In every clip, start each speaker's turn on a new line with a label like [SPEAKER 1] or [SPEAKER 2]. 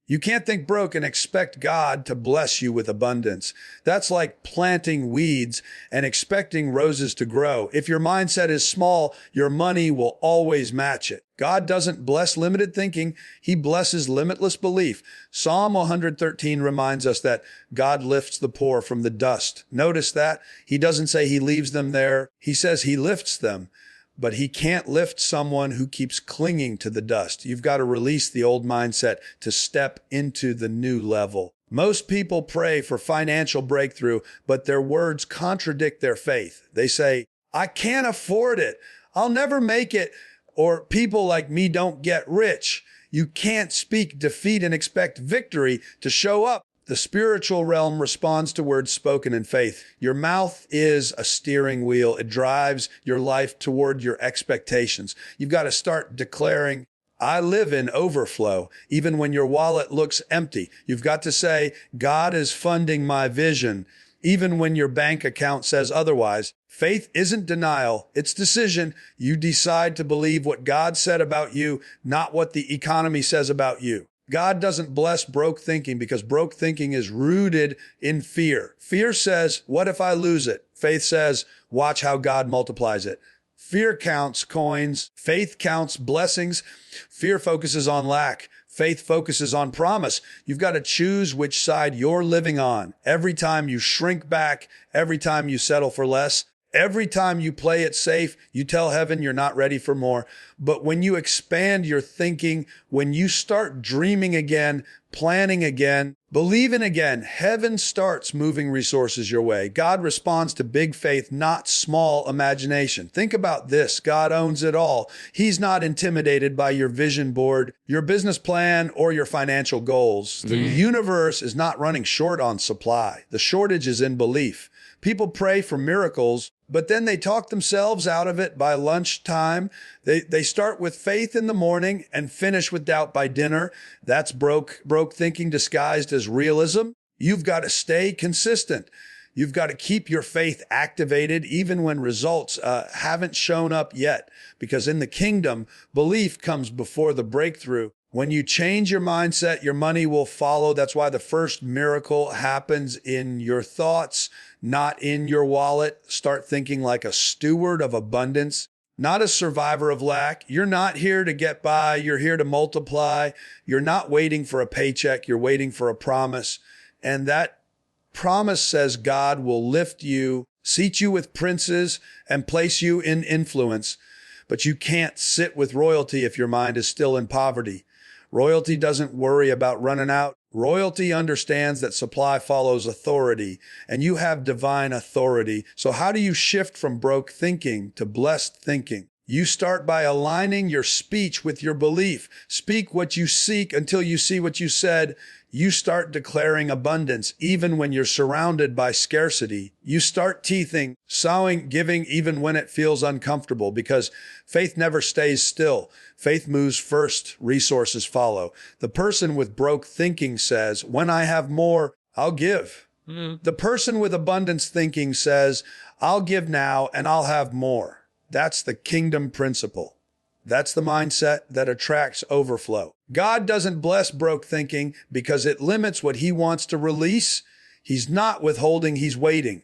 [SPEAKER 1] You can't think broke and expect God to bless you with abundance. That's like planting weeds and expecting roses to grow. If your mindset is small, your money will always match it. God doesn't bless limited thinking. He blesses limitless belief. Psalm 113 reminds us that God lifts the poor from the dust. Notice that. He doesn't say he leaves them there. He says he lifts them. But he can't lift someone who keeps clinging to the dust. You've got to release the old mindset to step into the new level. Most people pray for financial breakthrough, but their words contradict their faith. They say, I can't afford it. I'll never make it. Or people like me don't get rich. You can't speak defeat and expect victory to show up. The spiritual realm responds to words spoken in faith. Your mouth is a steering wheel. It drives your life toward your expectations. You've got to start declaring, I live in overflow, even when your wallet looks empty. You've got to say, God is funding my vision, even when your bank account says otherwise. Faith isn't denial, it's decision. You decide to believe what God said about you, not what the economy says about you. God doesn't bless broke thinking because broke thinking is rooted in fear. Fear says, what if I lose it? Faith says, watch how God multiplies it. Fear counts coins. Faith counts blessings. Fear focuses on lack. Faith focuses on promise. You've got to choose which side you're living on. Every time you shrink back, every time you settle for less, every time you play it safe, you tell heaven you're not ready for more. But when you expand your thinking, when you start dreaming again, planning again, believing again, heaven starts moving resources your way. God responds to big faith, not small imagination. Think about this. God owns it all. He's not intimidated by your vision board, your business plan, or your financial goals. The universe is not running short on supply. The shortage is in belief. People pray for miracles, but then they talk themselves out of it by lunchtime. They start with faith in the morning and finish with doubt by dinner. That's broke thinking disguised as realism. You've got to stay consistent. You've got to keep your faith activated even when results haven't shown up yet, because in the kingdom, belief comes before the breakthrough. When you change your mindset, your money will follow. That's why the first miracle happens in your thoughts, not in your wallet. Start thinking like a steward of abundance, not a survivor of lack. You're not here to get by. You're here to multiply. You're not waiting for a paycheck. You're waiting for a promise. And that promise says God will lift you, seat you with princes, and place you in influence. But you can't sit with royalty if your mind is still in poverty. Royalty doesn't worry about running out. Royalty understands that supply follows authority, and you have divine authority. So how do you shift from broke thinking to blessed thinking? You start by aligning your speech with your belief. Speak what you seek until you see what you said. You start declaring abundance even when you're surrounded by scarcity. You start teething, sowing, giving even when it feels uncomfortable, because faith never stays still. Faith moves first, resources follow. The person with broke thinking says, when I have more, I'll give. The person with abundance thinking says, I'll give now and I'll have more. That's the kingdom principle. That's the mindset that attracts overflow. God doesn't bless broke thinking because it limits what he wants to release. He's not withholding, he's waiting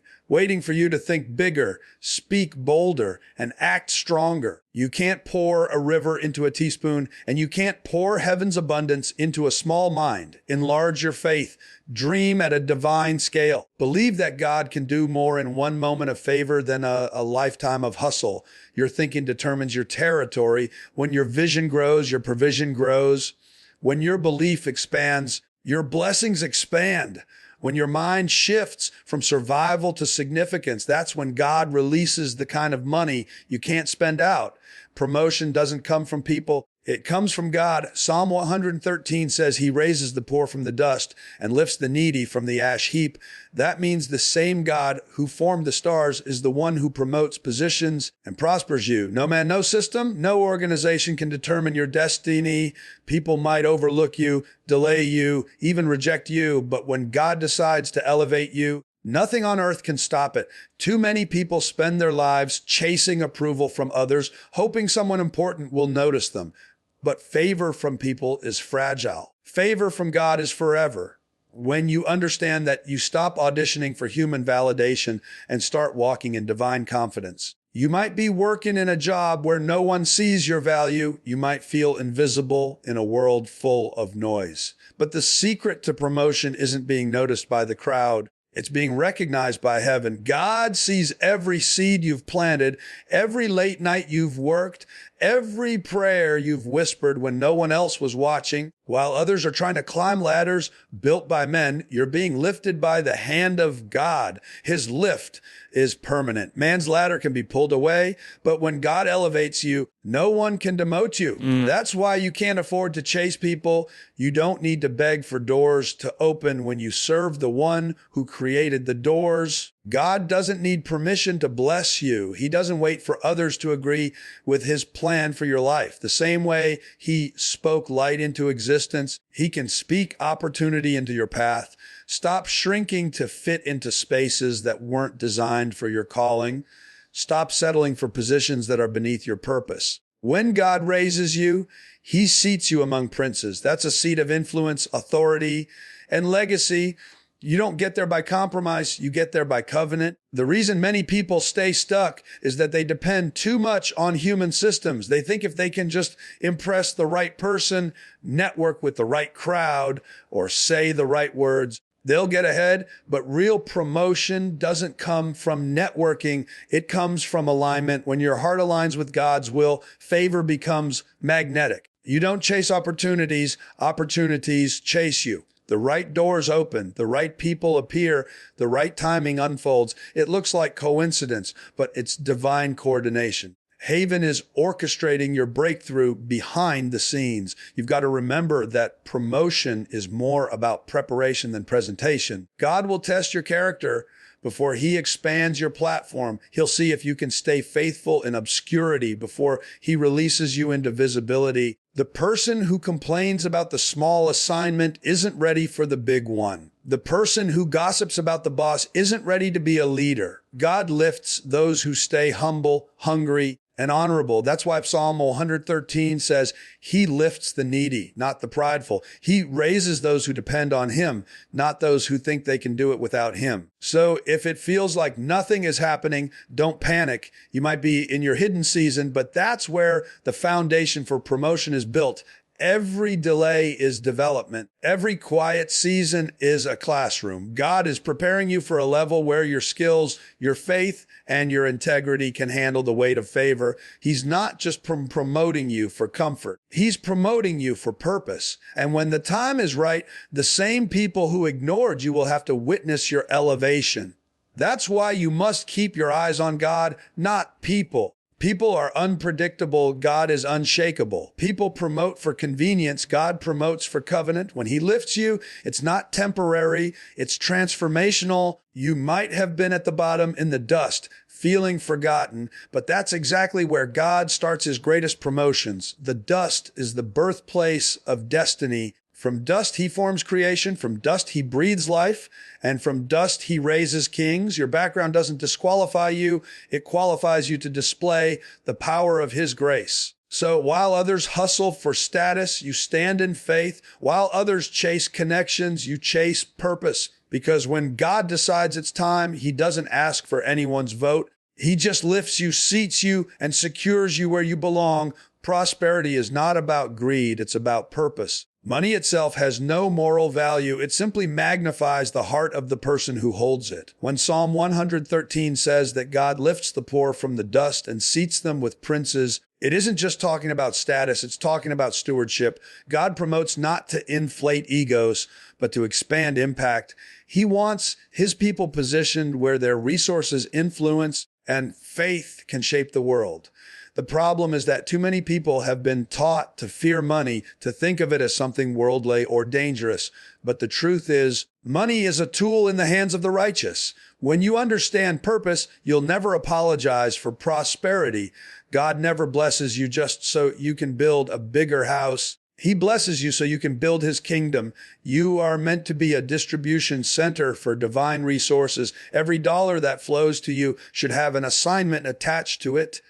[SPEAKER 1] for you to think bigger, speak bolder, and act stronger. You can't pour a river into a teaspoon, and you can't pour heaven's abundance into a small mind. Enlarge your faith. Dream at a divine scale. Believe that God can do more in one moment of favor than a lifetime of hustle. Your thinking determines your territory. When your vision grows, your provision grows. When your belief expands, your blessings expand. When your mind shifts from survival to significance, that's when God releases the kind of money you can't spend out. Promotion doesn't come from people. It comes from God. Psalm 113 says he raises the poor from the dust and lifts the needy from the ash heap. That means the same God who formed the stars is the one who promotes positions and prospers you. No man, no system, no organization can determine your destiny. People might overlook you, delay you, even reject you. But when God decides to elevate you, nothing on earth can stop it. Too many people spend their lives chasing approval from others, hoping someone important will notice them. But favor from people is fragile. Favor from God is forever. When you understand that you stop auditioning for human validation and start walking in divine confidence. You might be working in a job where no one sees your value. You might feel invisible in a world full of noise. But the secret to promotion isn't being noticed by the crowd. It's being recognized by heaven. God sees every seed you've planted, every late night you've worked, every prayer you've whispered when no one else was watching. While others are trying to climb ladders built by men, you're being lifted by the hand of God. His lift is permanent. Man's ladder can be pulled away, but when God elevates you, no one can demote you. That's why you can't afford to chase people. You don't need to beg for doors to open when you serve the one who created the doors. God doesn't need permission to bless you. He doesn't wait for others to agree with his plan for your life. The same way he spoke light into existence, he can speak opportunity into your path. Stop shrinking to fit into spaces that weren't designed for your calling. Stop settling for positions that are beneath your purpose. When God raises you, he seats you among princes. That's a seat of influence, authority, and legacy. You don't get there by compromise. You get there by covenant. The reason many people stay stuck is that they depend too much on human systems. They think if they can just impress the right person, network with the right crowd, or say the right words, they'll get ahead. But real promotion doesn't come from networking. It comes from alignment. When your heart aligns with God's will, favor becomes magnetic. You don't chase opportunities. Opportunities chase you. The right doors open, the right people appear, the right timing unfolds. It looks like coincidence, but it's divine coordination. Haven is orchestrating your breakthrough behind the scenes. You've got to remember that promotion is more about preparation than presentation. God will test your character before he expands your platform. He'll see if you can stay faithful in obscurity before he releases you into visibility. The person who complains about the small assignment isn't ready for the big one. The person who gossips about the boss isn't ready to be a leader. God lifts those who stay humble, hungry, and honorable. That's why Psalm 113 says he lifts the needy, not the prideful. He raises those who depend on him, not those who think they can do it without him. So if it feels like nothing is happening, don't panic. You might be in your hidden season, but that's where the foundation for promotion is built. Every delay is development. Every quiet season is a classroom. God is preparing you for a level where your skills, your faith, and your integrity can handle the weight of favor. He's not just promoting you for comfort. He's promoting you for purpose. And when the time is right, the same people who ignored you will have to witness your elevation. That's why you must keep your eyes on God, not people. People are unpredictable. God is unshakable. People promote for convenience. God promotes for covenant. When he lifts you, it's not temporary. It's transformational. You might have been at the bottom in the dust, feeling forgotten, but that's exactly where God starts his greatest promotions. The dust is the birthplace of destiny. From dust, he forms creation. From dust, he breathes life. And from dust, he raises kings. Your background doesn't disqualify you. It qualifies you to display the power of his grace. So while others hustle for status, you stand in faith. While others chase connections, you chase purpose. Because when God decides it's time, he doesn't ask for anyone's vote. He just lifts you, seats you, and secures you where you belong. Prosperity is not about greed. It's about purpose. Money itself has no moral value. It simply magnifies the heart of the person who holds it. When Psalm 113 says that God lifts the poor from the dust and seats them with princes, it isn't just talking about status. It's talking about stewardship. God promotes not to inflate egos, but to expand impact. He wants his people positioned where their resources, influence, and faith can shape the world. The problem is that too many people have been taught to fear money, to think of it as something worldly or dangerous. But the truth is, money is a tool in the hands of the righteous. When you understand purpose, you'll never apologize for prosperity. God never blesses you just so you can build a bigger house. He blesses you so you can build his kingdom. You are meant to be a distribution center for divine resources. Every dollar that flows to you should have an assignment attached to it.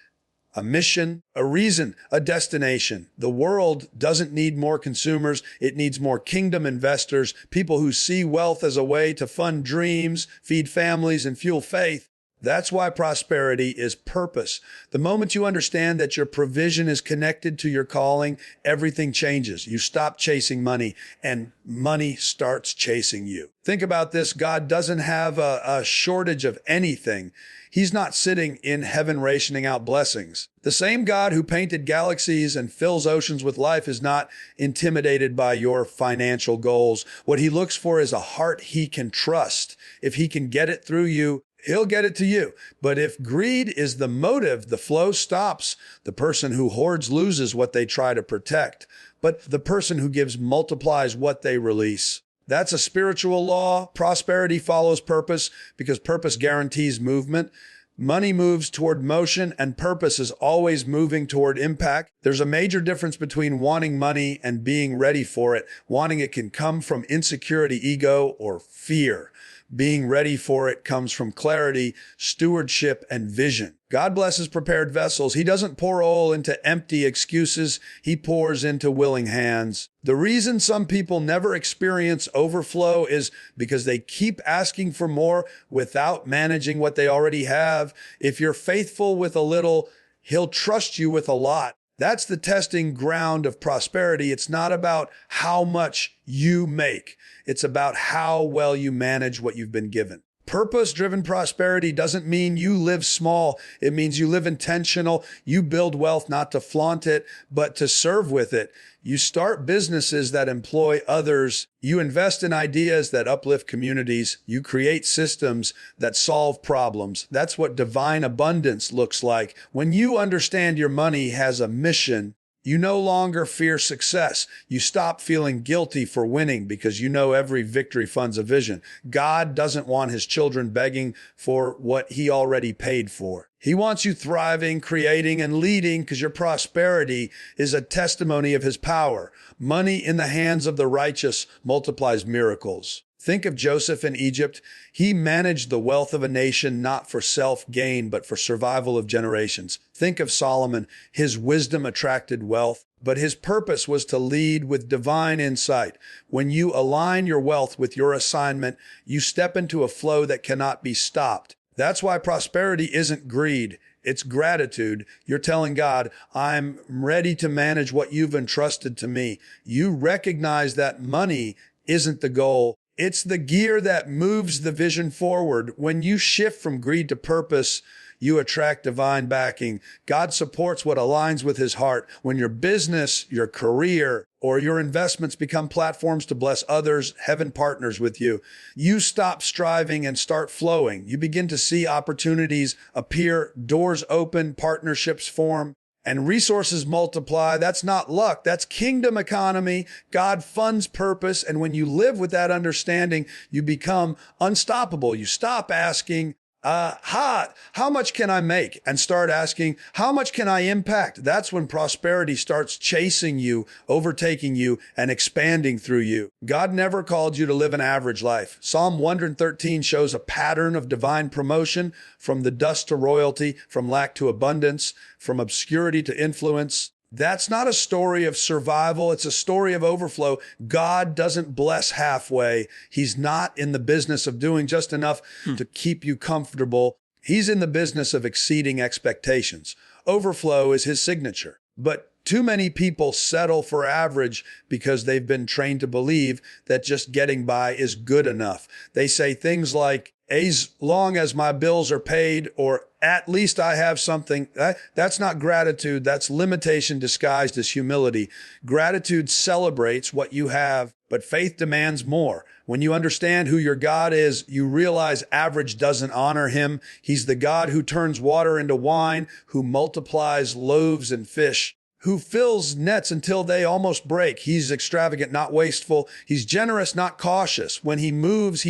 [SPEAKER 1] a mission, a reason, a destination. The world doesn't need more consumers. It needs more kingdom investors, people who see wealth as a way to fund dreams, feed families, and fuel faith. That's why prosperity is purpose. The moment you understand that your provision is connected to your calling, everything changes. You stop chasing money and money starts chasing you. Think about this. God doesn't have a shortage of anything. He's not sitting in heaven rationing out blessings. The same God who painted galaxies and fills oceans with life is not intimidated by your financial goals. What he looks for is a heart he can trust. If he can get it through you, he'll get it to you. But if greed is the motive, the flow stops. The person who hoards loses what they try to protect. But the person who gives multiplies what they release. That's a spiritual law. Prosperity follows purpose because purpose guarantees movement. Money moves toward motion and purpose is always moving toward impact. There's a major difference between wanting money and being ready for it. Wanting it can come from insecurity, ego, or fear. Being ready for it comes from clarity, stewardship, and vision. God blesses prepared vessels. He doesn't pour oil into empty excuses. He pours into willing hands. The reason some people never experience overflow is because they keep asking for more without managing what they already have. If you're faithful with a little, he'll trust you with a lot. That's the testing ground of prosperity. It's not about how much you make. It's about how well you manage what you've been given. Purpose-driven prosperity doesn't mean you live small. It means you live intentional. You build wealth not to flaunt it, but to serve with it. You start businesses that employ others. You invest in ideas that uplift communities. You create systems that solve problems. That's what divine abundance looks like. When you understand your money has a mission, you no longer fear success. You stop feeling guilty for winning because you know every victory funds a vision. God doesn't want his children begging for what he already paid for. He wants you thriving, creating, and leading because your prosperity is a testimony of his power. Money in the hands of the righteous multiplies miracles. Think of Joseph in Egypt. He managed the wealth of a nation not for self-gain, but for survival of generations. Think of Solomon. His wisdom attracted wealth, but his purpose was to lead with divine insight. When you align your wealth with your assignment, you step into a flow that cannot be stopped. That's why prosperity isn't greed. It's gratitude. You're telling God, I'm ready to manage what you've entrusted to me. You recognize that money isn't the goal. It's the gear that moves the vision forward. When you shift from greed to purpose, you attract divine backing. God supports what aligns with his heart. When your business, your career, or your investments become platforms to bless others, heaven partners with you. You stop striving and start flowing. You begin to see opportunities appear, doors open, partnerships form, and resources multiply. That's not luck. That's kingdom economy. God funds purpose. And when you live with that understanding, you become unstoppable. You stop asking, how much can I make? And start asking, how much can I impact? That's when prosperity starts chasing you, overtaking you, and expanding through you. God never called you to live an average life. Psalm 113 shows a pattern of divine promotion from the dust to royalty, from lack to abundance, from obscurity to influence. That's not a story of survival. It's a story of overflow. God doesn't bless halfway. He's not in the business of doing just enough to keep you comfortable. He's in the business of exceeding expectations. Overflow is his signature. But too many people settle for average because they've been trained to believe that just getting by is good enough. They say things like, as long as my bills are paid, or at least I have something. That's not gratitude. That's limitation disguised as humility. Gratitude celebrates what you have, but faith demands more. When you understand who your God is, you realize average doesn't honor him. He's the God who turns water into wine, who multiplies loaves and fish, who fills nets until they almost break. He's extravagant, not wasteful. He's generous, not cautious. When he moves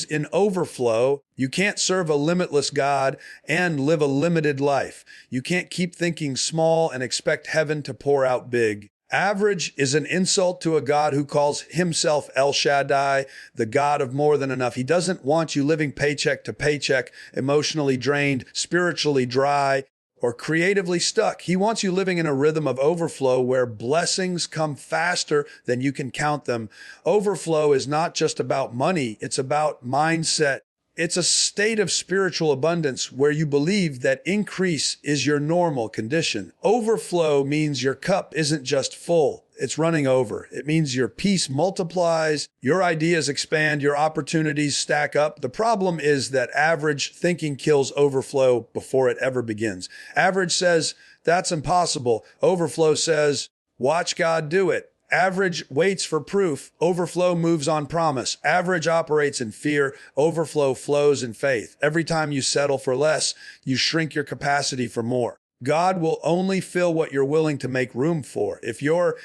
[SPEAKER 1] in overflow. You can't serve a limitless God and live a limited life. You can't keep thinking small and expect heaven to pour out big. Average is an insult to a God who calls himself El Shaddai, the God of more than enough. He doesn't want you living paycheck to paycheck, emotionally drained, spiritually dry, or creatively stuck. He wants you living in a rhythm of overflow where blessings come faster than you can count them. Overflow is not just about money. It's about mindset. It's a state of spiritual abundance where you believe that increase is your normal condition. Overflow means your cup isn't just full, it's running over. It means your peace multiplies, your ideas expand, your opportunities stack up. The problem is that average thinking kills overflow before it ever begins. Average says, that's impossible. Overflow says, watch God do it. Average waits for proof. Overflow moves on promise. Average operates in fear. Overflow flows in faith. Every time you settle for less, you shrink your capacity for more. God will only fill what you're willing to make room for. If your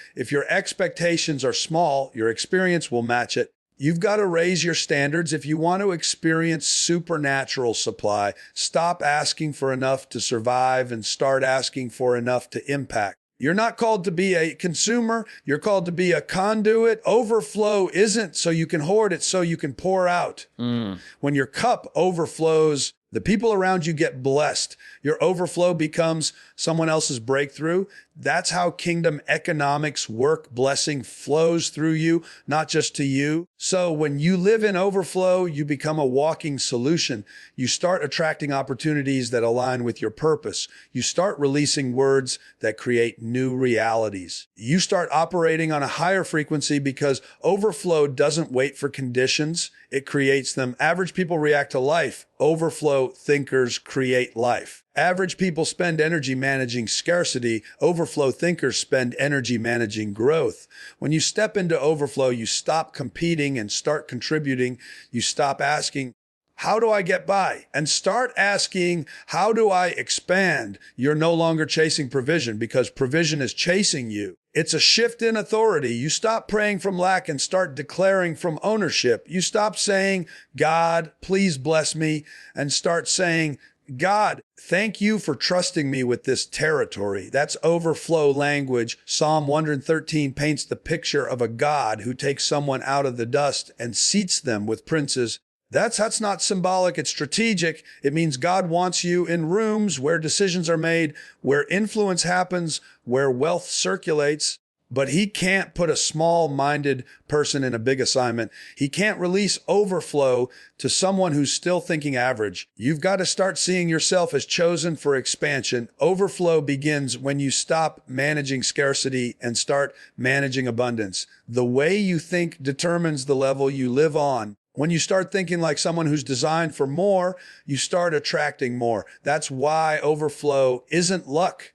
[SPEAKER 1] expectations are small, your experience will match it. You've got to raise your standards if you want to experience supernatural supply. Stop asking for enough to survive and start asking for enough to impact. You're not called to be a consumer. You're called to be a conduit. Overflow isn't so you can hoard it, so you can pour out. When your cup overflows, the people around you get blessed. Your overflow becomes someone else's breakthrough. That's how kingdom economics work. Blessing flows through you, not just to you. So when you live in overflow, you become a walking solution. You start attracting opportunities that align with your purpose. You start releasing words that create new realities. You start operating on a higher frequency because overflow doesn't wait for conditions. It creates them. Average people react to life. Overflow thinkers create life. Average people spend energy managing scarcity. Overflow thinkers spend energy managing growth. When you step into overflow, you stop competing and start contributing. You stop asking, how do I get by? And start asking, how do I expand? You're no longer chasing provision because provision is chasing you. It's a shift in authority. You stop praying from lack and start declaring from ownership. You stop saying, God, please bless me, and start saying, God, thank you for trusting me with this territory. That's overflow language. Psalm 113 paints the picture of a God who takes someone out of the dust and seats them with princes. That's not symbolic, it's strategic. It means God wants you in rooms where decisions are made, where influence happens, where wealth circulates. But he can't put a small-minded person in a big assignment. He can't release overflow to someone who's still thinking average. You've got to start seeing yourself as chosen for expansion. Overflow begins when you stop managing scarcity and start managing abundance. The way you think determines the level you live on. When you start thinking like someone who's designed for more, you start attracting more. That's why overflow isn't luck.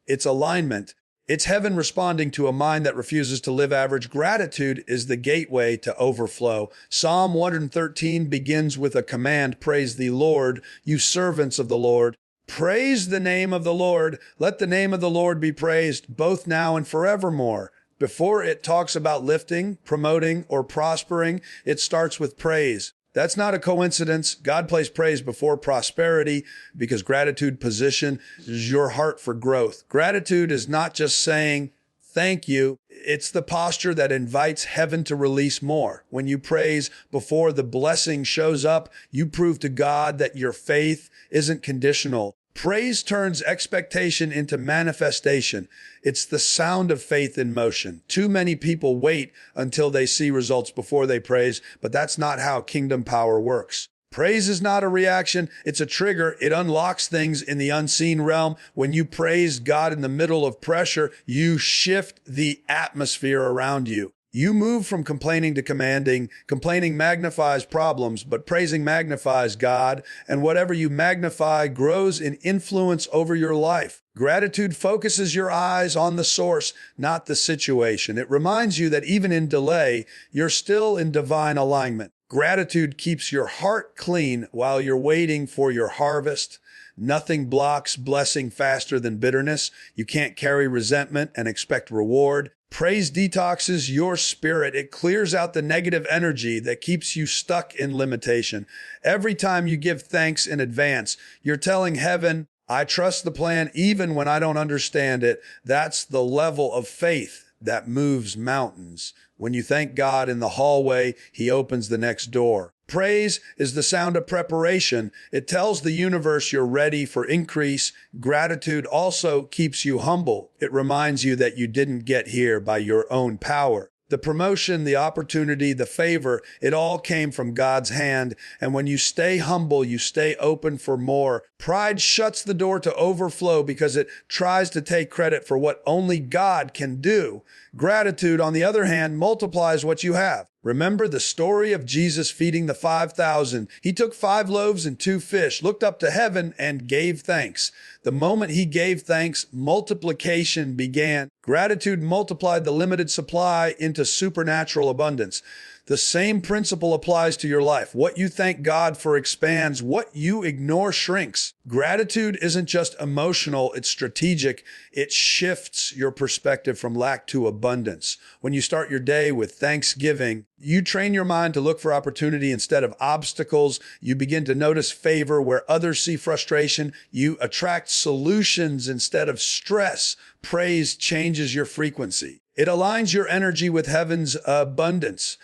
[SPEAKER 1] It's alignment. It's heaven responding to a mind that refuses to live average. Gratitude is the gateway to overflow. Psalm 113 begins with a command, praise the Lord, you servants of the Lord. Praise the name of the Lord. Let the name of the Lord be praised, both now and forevermore. Before it talks about lifting, promoting, or prospering, it starts with praise. That's not a coincidence. God placed praise before prosperity because gratitude positions your heart for growth. Gratitude is not just saying thank you. It's the posture that invites heaven to release more. When you praise before the blessing shows up, you prove to God that your faith isn't conditional. Praise turns expectation into manifestation. It's the sound of faith in motion. Too many people wait until they see results before they praise, but that's not how kingdom power works. Praise is not a reaction, it's a trigger. It unlocks things in the unseen realm. When you praise God in the middle of pressure, you shift the atmosphere around you. You move from complaining to commanding. Complaining magnifies problems, but praising magnifies God. And whatever you magnify grows in influence over your life. Gratitude focuses your eyes on the source, not the situation. It reminds you that even in delay, you're still in divine alignment. Gratitude keeps your heart clean while you're waiting for your harvest. Nothing blocks blessing faster than bitterness. You can't carry resentment and expect reward. Praise detoxes your spirit. It clears out the negative energy that keeps you stuck in limitation. Every time you give thanks in advance, you're telling heaven, I trust the plan even when I don't understand it. That's the level of faith that moves mountains. When you thank God in the hallway, He opens the next door. Praise is the sound of preparation. It tells the universe you're ready for increase. Gratitude also keeps you humble. It reminds you that you didn't get here by your own power. The promotion, the opportunity, the favor, it all came from God's hand. And when you stay humble, you stay open for more. Pride shuts the door to overflow because it tries to take credit for what only God can do. Gratitude, on the other hand, multiplies what you have. Remember the story of Jesus feeding the 5,000. He took 5 loaves and 2 fish, looked up to heaven, and gave thanks. The moment he gave thanks, multiplication began. Gratitude multiplied the limited supply into supernatural abundance. The same principle applies to your life. What you thank God for expands. What you ignore shrinks. Gratitude isn't just emotional, it's strategic. It shifts your perspective from lack to abundance. When you start your day with thanksgiving, you train your mind to look for opportunity instead of obstacles. You begin to notice favor where others see frustration. You attract solutions instead of stress. Praise changes your frequency. It aligns your energy with heaven's abundance.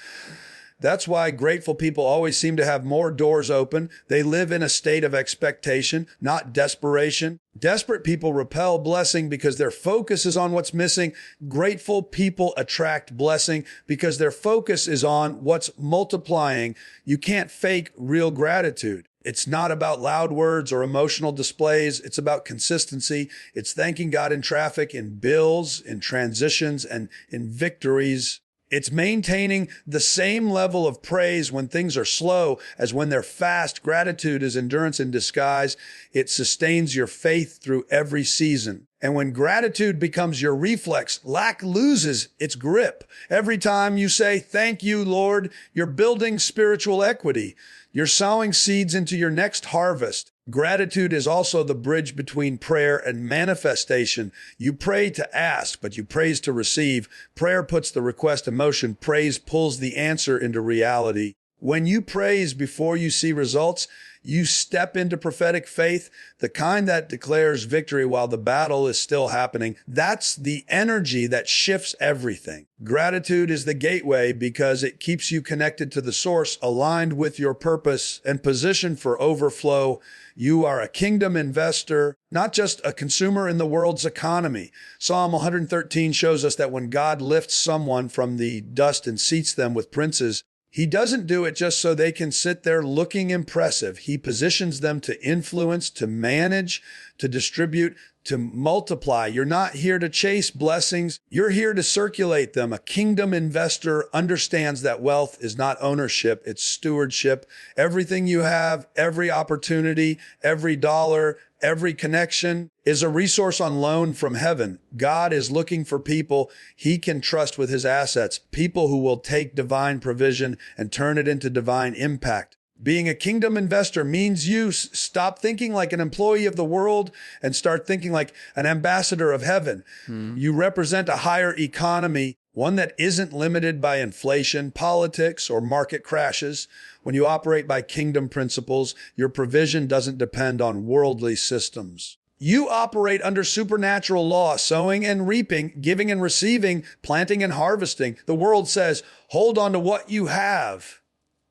[SPEAKER 1] That's why grateful people always seem to have more doors open. They live in a state of expectation, not desperation. Desperate people repel blessing because their focus is on what's missing. Grateful people attract blessing because their focus is on what's multiplying. You can't fake real gratitude. It's not about loud words or emotional displays. It's about consistency. It's thanking God in traffic, in bills, in transitions, and in victories. It's maintaining the same level of praise when things are slow as when they're fast. Gratitude is endurance in disguise. It sustains your faith through every season. And when gratitude becomes your reflex, lack loses its grip. Every time you say, "Thank you, Lord," you're building spiritual equity. You're sowing seeds into your next harvest. Gratitude is also the bridge between prayer and manifestation. You pray to ask, but you praise to receive. Prayer puts the request in motion. Praise pulls the answer into reality. When you praise before you see results, you step into prophetic faith, the kind that declares victory while the battle is still happening. That's the energy that shifts everything. Gratitude is the gateway because it keeps you connected to the source, aligned with your purpose, and positioned for overflow. You are a kingdom investor, not just a consumer in the world's economy. Psalm 113 shows us that when God lifts someone from the dust and seats them with princes, He doesn't do it just so they can sit there looking impressive. He positions them to influence, to manage, to distribute, to multiply. You're not here to chase blessings. You're here to circulate them. A kingdom investor understands that wealth is not ownership, it's stewardship. Everything you have, every opportunity, every dollar, every connection is a resource on loan from heaven. God is looking for people He can trust with His assets, people who will take divine provision and turn it into divine impact. Being a kingdom investor means you stop thinking like an employee of the world and start thinking like an ambassador of heaven. You represent a higher economy, one that isn't limited by inflation, politics, or market crashes. When you operate by kingdom principles, your provision doesn't depend on worldly systems. You operate under supernatural law, sowing and reaping, giving and receiving, planting and harvesting. The world says, hold on to what you have.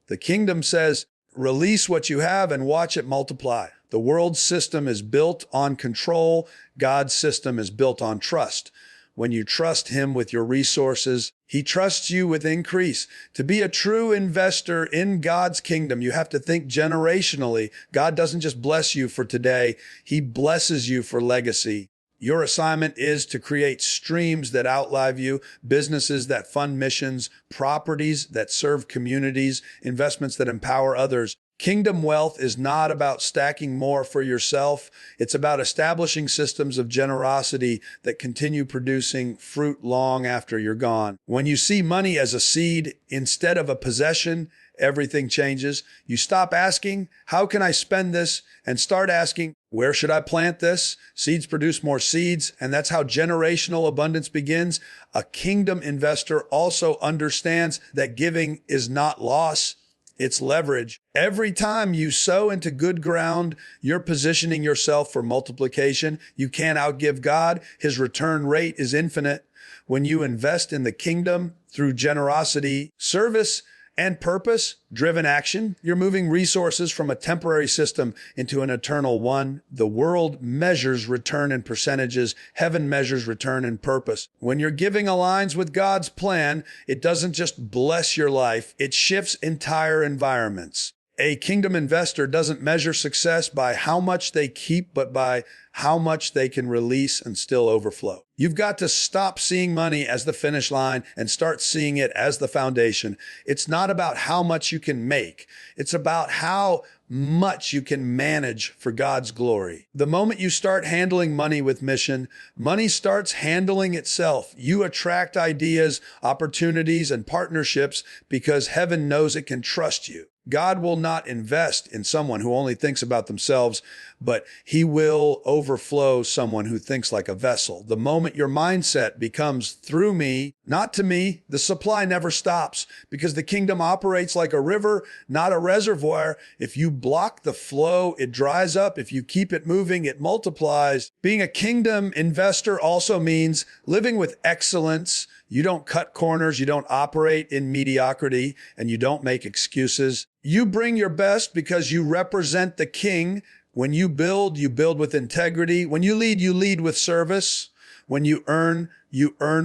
[SPEAKER 1] The kingdom says, release what you have and watch it multiply. The world's system is built on control. God's system is built on trust. When you trust Him with your resources, He trusts you with increase. To be a true investor in God's kingdom, you have to think generationally. God doesn't just bless you for today. He blesses you for legacy. Your assignment is to create streams that outlive you, businesses that fund missions, properties that serve communities, investments that empower others. Kingdom wealth is not about stacking more for yourself. It's about establishing systems of generosity that continue producing fruit long after you're gone. When you see money as a seed instead of a possession, everything changes. You stop asking, how can I spend this? And start asking, where should I plant this? Seeds produce more seeds, and that's how generational abundance begins. A kingdom investor also understands that giving is not loss. It's leverage. Every time you sow into good ground, you're positioning yourself for multiplication. You can't outgive God. His return rate is infinite. When you invest in the kingdom through generosity, service, and purpose-driven action, you're moving resources from a temporary system into an eternal one. The world measures return in percentages. Heaven measures return in purpose. When your giving aligns with God's plan, it doesn't just bless your life, it shifts entire environments. A kingdom investor doesn't measure success by how much they keep, but by how much they can release and still overflow. You've got to stop seeing money as the finish line and start seeing it as the foundation. It's not about how much you can make. It's about how much you can manage for God's glory. The moment you start handling money with mission, money starts handling itself. You attract ideas, opportunities, and partnerships because heaven knows it can trust you. God will not invest in someone who only thinks about themselves, but he will overflow someone who thinks like a vessel. The moment your mindset becomes through me, not to me, the supply never stops because the kingdom operates like a river, not a reservoir. If you block the flow, it dries up. If you keep it moving, it multiplies. Being a kingdom investor also means living with excellence. You don't cut corners, you don't operate in mediocrity, and you don't make excuses. You bring your best because you represent the king. When you build with integrity. When you lead with service. When you earn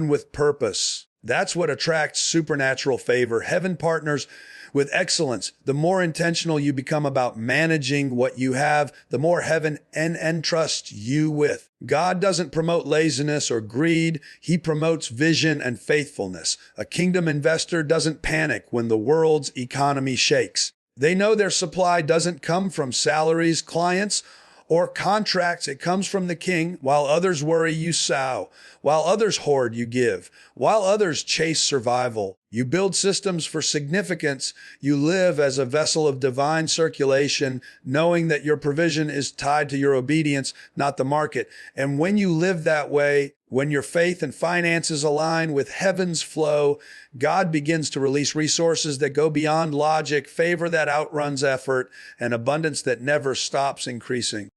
[SPEAKER 1] with purpose. That's what attracts supernatural favor. Heaven partners with excellence. The more intentional you become about managing what you have, the more heaven entrusts you with. God doesn't promote laziness or greed. He promotes vision and faithfulness. A kingdom investor doesn't panic when the world's economy shakes. They know their supply doesn't come from salaries, clients, or contracts. It comes from the king. While others worry, you sow. While others hoard, you give. While others chase survival, you build systems for significance. You live as a vessel of divine circulation, knowing that your provision is tied to your obedience, not the market. And when you live that way, when your faith and finances align with heaven's flow, God begins to release resources that go beyond logic, favor that outruns effort, and abundance that never stops increasing.